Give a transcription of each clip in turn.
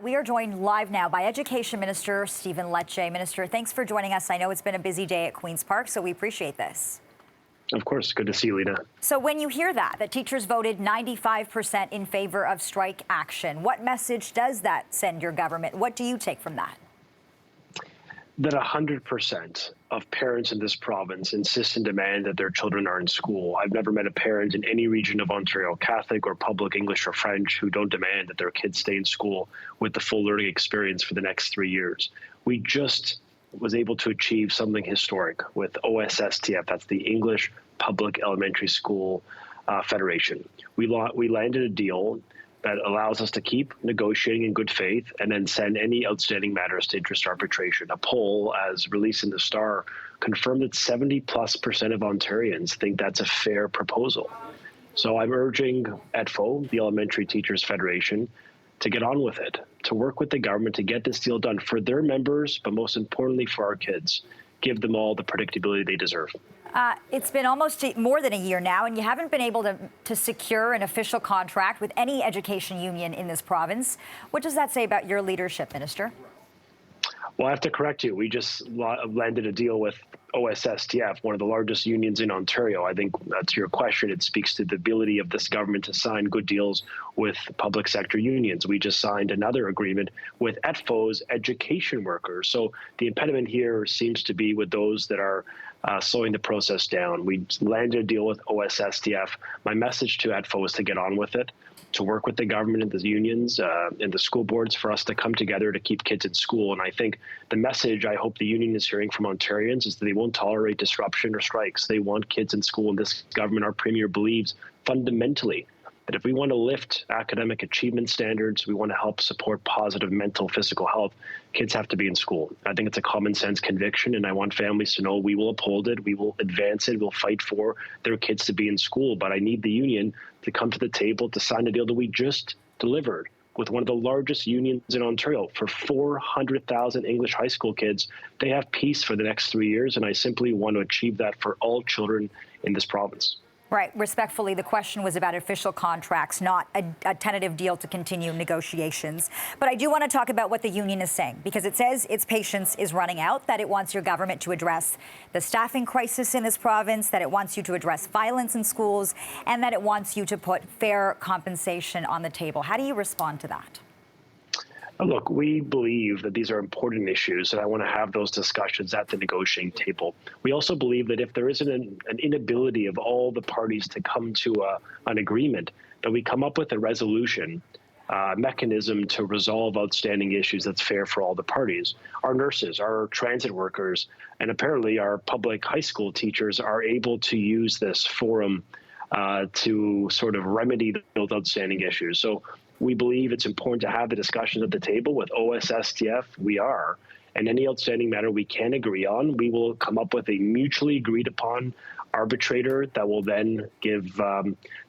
We are joined live now by Education Minister Stephen Lecce. Minister, thanks for joining us. I know it's been a busy day at Queen's Park, so we appreciate this. Of course. Good to see you, Lena. So when you hear that teachers voted 95% in favor of strike action, what message does that send your government? What do you take from that? That 100% of parents in this province insist and demand that their children are in school. I've never met a parent in any region of Ontario, Catholic or public, English or French, who don't demand that their kids stay in school with the full learning experience for the next 3 years. We just was able to achieve something historic with OSSTF. That's the English Public Elementary School Federation. We landed a deal that allows us to keep negotiating in good faith and then send any outstanding matters to interest arbitration. A poll, as released in the Star, confirmed that 70+% of Ontarians think that's a fair proposal. So I'm urging ETFO, the Elementary Teachers Federation, to get on with it, to work with the government to get this deal done for their members, but most importantly for our kids. Give them all the predictability they deserve. It's been almost more than a year now, and you haven't been able to secure an official contract with any education union in this province. What does that say about your leadership, Minister? Well, I have to correct you. We just landed a deal with OSSTF, one of the largest unions in Ontario. I think to your question, it speaks to the ability of this government to sign good deals with public sector unions. We just signed another agreement with ETFO's education workers. So the impediment here seems to be with those that are slowing the process down. We landed a deal with OSSTF. My message to ETFO is to get on with it, to work with the government and the unions and the school boards for us to come together to keep kids in school. And I think the message I hope the union is hearing from Ontarians is that they won't tolerate disruption or strikes. They want kids in school, and this government, our premier, believes fundamentally that if we want to lift academic achievement standards, we want to help support positive mental, physical health, kids have to be in school. I think it's a common sense conviction, and I want families to know we will uphold it, we will advance it, we'll fight for their kids to be in school. But I need the union to come to the table to sign a deal that we just delivered with one of the largest unions in Ontario for 400,000 English high school kids. They have peace for the next 3 years, and I simply want to achieve that for all children in this province. Right. Respectfully, the question was about official contracts, not a tentative deal to continue negotiations. But I do want to talk about what the union is saying, because it says its patience is running out, that it wants your government to address the staffing crisis in this province, that it wants you to address violence in schools, and that it wants you to put fair compensation on the table. How do you respond to that? Look, we believe that these are important issues, and I want to have those discussions at the negotiating table. We also believe that if there isn't an inability of all the parties to come to an agreement, that we come up with a resolution mechanism to resolve outstanding issues that's fair for all the parties. Our nurses, our transit workers, and apparently our public high school teachers are able to use this forum to sort of remedy those outstanding issues. So we believe it's important to have the discussions at the table with OSSTF. We are. And any outstanding matter we can agree on, we will come up with a mutually agreed upon arbitrator that will then give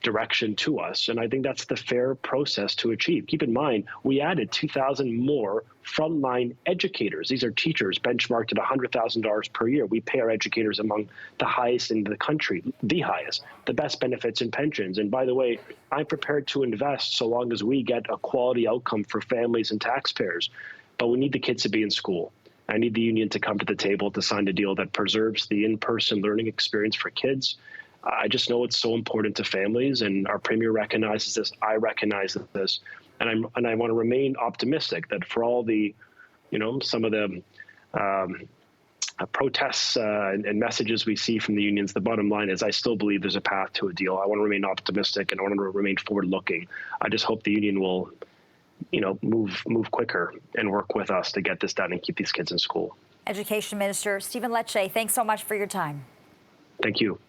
direction to us. And I think that's the fair process to achieve. Keep in mind, we added 2,000 more frontline educators. These are teachers benchmarked at $100,000 per year. We pay our educators among the highest in the country, the highest, the best benefits and pensions. And by the way, I'm prepared to invest so long as we get a quality outcome for families and taxpayers. But we need the kids to be in school. I need the union to come to the table to sign a deal that preserves the in-person learning experience for kids. I just know it's so important to families, and our premier recognizes this. I recognize this, and I want to remain optimistic that for all the, some of the protests and messages we see from the unions, the bottom line is I still believe there's a path to a deal. I want to remain optimistic, and I want to remain forward-looking. I just hope the union will move quicker and work with us to get this done and keep these kids in school. Education Minister Stephen Lecce, thanks so much for your time. Thank you.